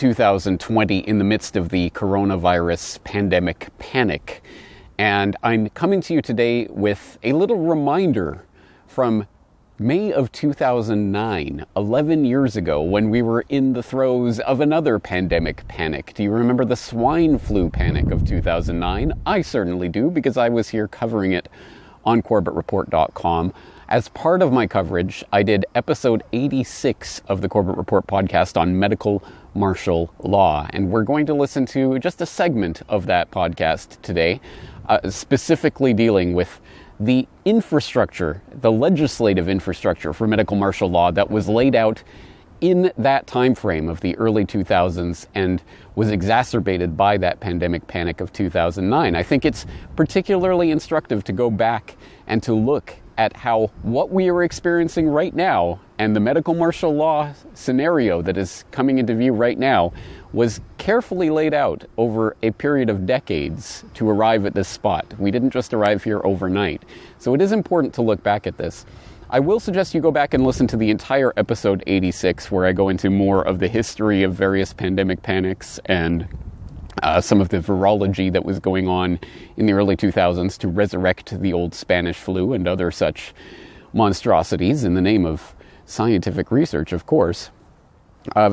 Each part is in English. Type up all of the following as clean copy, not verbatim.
2020 in the midst of the coronavirus pandemic panic. And I'm coming to you today with a little reminder from May of 2009, 11 years ago, when we were in the throes of another pandemic panic. Do you remember the swine flu panic of 2009? I certainly do, because I was here covering it on CorbettReport.com. As part of my coverage, I did episode 86 of the Corbett Report podcast on medical martial law. And we're going to listen to just a segment of that podcast today, specifically dealing with the infrastructure, the legislative infrastructure for medical martial law that was laid out in that time frame of the early 2000s and was exacerbated by that pandemic panic of 2009. I think it's particularly instructive to go back and to look at how what we are experiencing right now and the medical martial law scenario that is coming into view right now was carefully laid out over a period of decades to arrive at this spot. We didn't just arrive here overnight. So it is important to look back at this. I will suggest you go back and listen to the entire episode 86, where I go into more of the history of various pandemic panics and some of the virology that was going on in the early 2000s to resurrect the old Spanish flu and other such monstrosities in the name of scientific research, of course.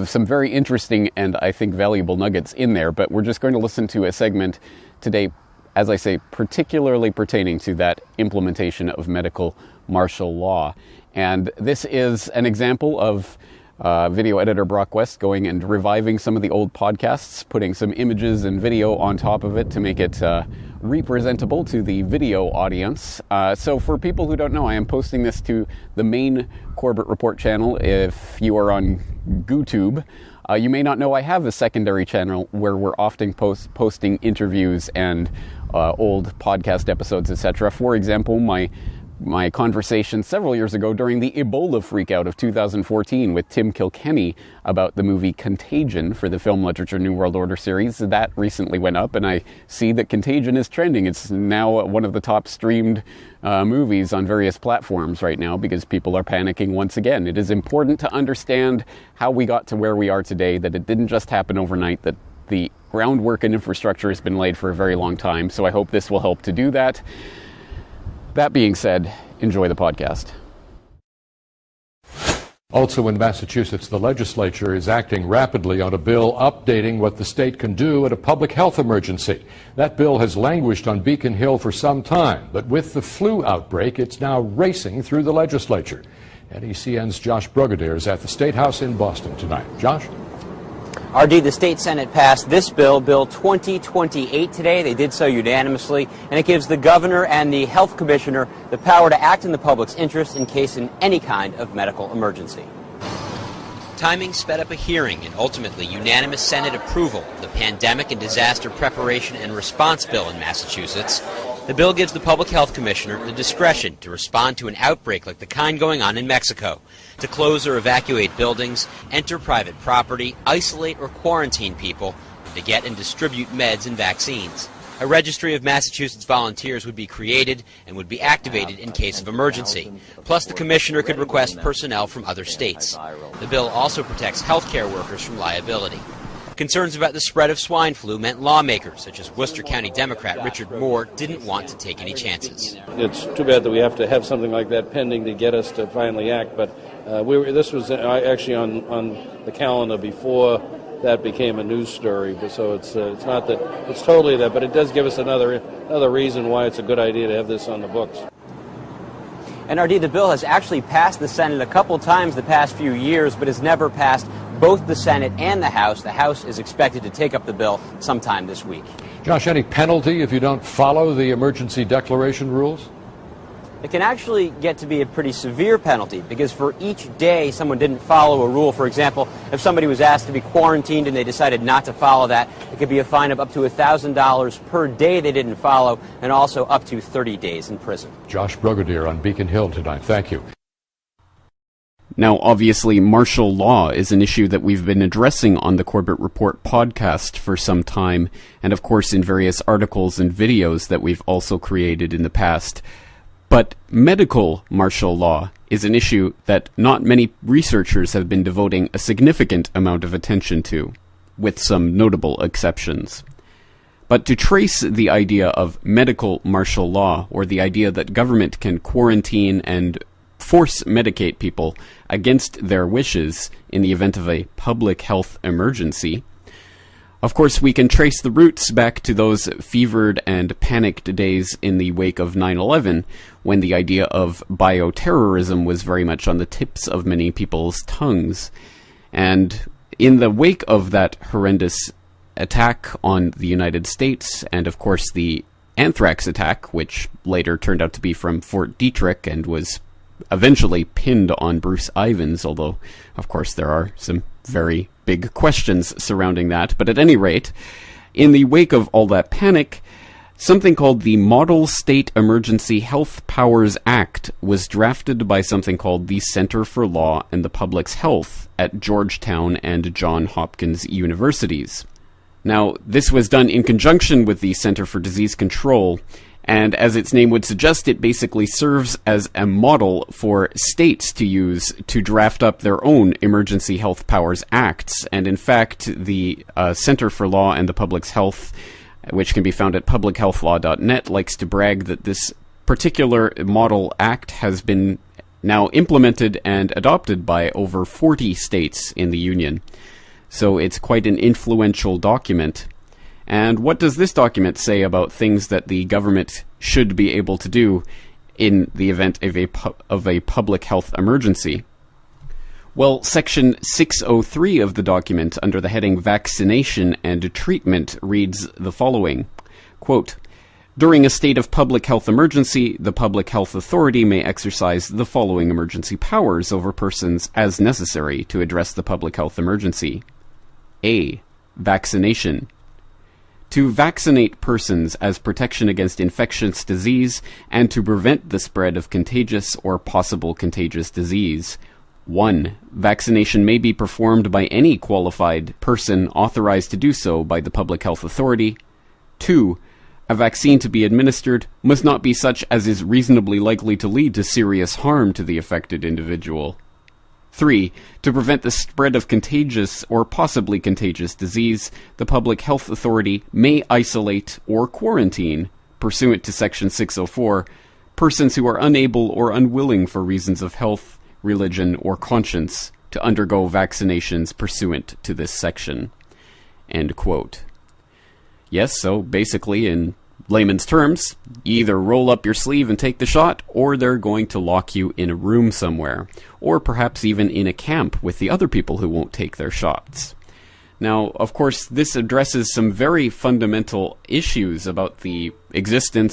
Some very interesting and I think valuable nuggets in there, but we're just going to listen to a segment today, as I say, particularly pertaining to that implementation of medical martial law. And this is an example of video editor Brock West going and reviving some of the old podcasts, putting some images and video on top of it to make it representable to the video audience. So for people who don't know, I am posting this to the main Corbett Report channel. If you are on GooTube, you may not know I have a secondary channel where we're often posting interviews and old podcast episodes, etc. For example, my conversation several years ago during the Ebola freakout of 2014 with Tim Kilkenny about the movie Contagion for the Film Literature New World Order series. That recently went up, and I see that Contagion is trending. It's now one of the top streamed movies on various platforms right now because people are panicking once again. It is important to understand how we got to where we are today, that it didn't just happen overnight, that the groundwork and infrastructure has been laid for a very long time. So I hope this will help to do that. That being said, enjoy the podcast. Also in Massachusetts, the legislature is acting rapidly on a bill updating what the state can do at a public health emergency. That bill has languished on Beacon Hill for some time, but with the flu outbreak, it's now racing through the legislature. NECN's Josh Brugadier is at the State House in Boston tonight. Josh? RD, the state Senate passed this bill, Bill 2028 today. They did so unanimously, and it gives the governor and the health commissioner the power to act in the public's interest in case in any kind of medical emergency. Timing sped up a hearing and ultimately unanimous Senate approval of the Pandemic and Disaster Preparation and Response Bill in Massachusetts. The bill gives the public health commissioner the discretion to respond to an outbreak like the kind going on in Mexico, to close or evacuate buildings, enter private property, isolate or quarantine people, and to get and distribute meds and vaccines. A registry of Massachusetts volunteers would be created and would be activated in case of emergency. Plus, the commissioner could request personnel from other states. The bill also protects healthcare workers from liability. Concerns about the spread of swine flu meant lawmakers, such as Worcester County Democrat Richard Moore, didn't want to take any chances. It's too bad that we have to have something like that pending to get us to finally act, but this was actually on the calendar before that became a news story. So it's not that it's totally that, but it does give us another reason why it's a good idea to have this on the books. NRD, the bill has actually passed the Senate a couple times the past few years, but has never passed both the Senate and the House. The House is expected to take up the bill sometime this week. Josh, any penalty if you don't follow the emergency declaration rules? It can actually get to be a pretty severe penalty, because for each day someone didn't follow a rule, for example, if somebody was asked to be quarantined and they decided not to follow that, it could be a fine of up to $1,000 per day they didn't follow, and also up to 30 days in prison. Josh Brugadier on Beacon Hill tonight. Thank you. Now, obviously, martial law is an issue that we've been addressing on the Corbett Report podcast for some time, and of course in various articles and videos that we've also created in the past. But medical martial law is an issue that not many researchers have been devoting a significant amount of attention to. with some notable exceptions. But to trace the idea of medical martial law, or the idea that government can quarantine and force medicate people against their wishes in the event of a public health emergency, of course, we can trace the roots back to those fevered and panicked days in the wake of 9/11, when the idea of bioterrorism was very much on the tips of many people's tongues. And in the wake of that horrendous attack on the United States, and of course the anthrax attack, which later turned out to be from Fort Detrick and was eventually pinned on Bruce Ivins, although, of course, there are some very big questions surrounding that. But at any rate, in the wake of all that panic, something called the Model State Emergency Health Powers Act was drafted by something called the Center for Law and the Public's Health at Georgetown and Johns Hopkins universities. Now, this was done in conjunction with the Center for Disease Control, and as its name would suggest, it basically serves as a model for states to use to draft up their own Emergency Health Powers Acts. And in fact, the Center for Law and the Public's Health, which can be found at publichealthlaw.net, likes to brag that this particular model act has been now implemented and adopted by over 40 states in the Union. So it's quite an influential document. And what does this document say about things that the government should be able to do in the event of a public health emergency? Well, Section 603 of the document, under the heading Vaccination and Treatment, reads the following, quote, "During a state of public health emergency, the Public Health Authority may exercise the following emergency powers over persons as necessary to address the public health emergency. A. Vaccination. To vaccinate persons as protection against infectious disease and to prevent the spread of contagious or possible contagious disease. 1. Vaccination may be performed by any qualified person authorized to do so by the Public Health Authority. 2. A vaccine to be administered must not be such as is reasonably likely to lead to serious harm to the affected individual. 3. To prevent the spread of contagious or possibly contagious disease, the Public Health Authority may isolate or quarantine, pursuant to Section 604, persons who are unable or unwilling for reasons of health, religion, or conscience to undergo vaccinations pursuant to this section." End quote. Yes, so basically, in layman's terms, you either roll up your sleeve and take the shot, or they're going to lock you in a room somewhere, or perhaps even in a camp with the other people who won't take their shots. Now, of course, this addresses some very fundamental issues about the existence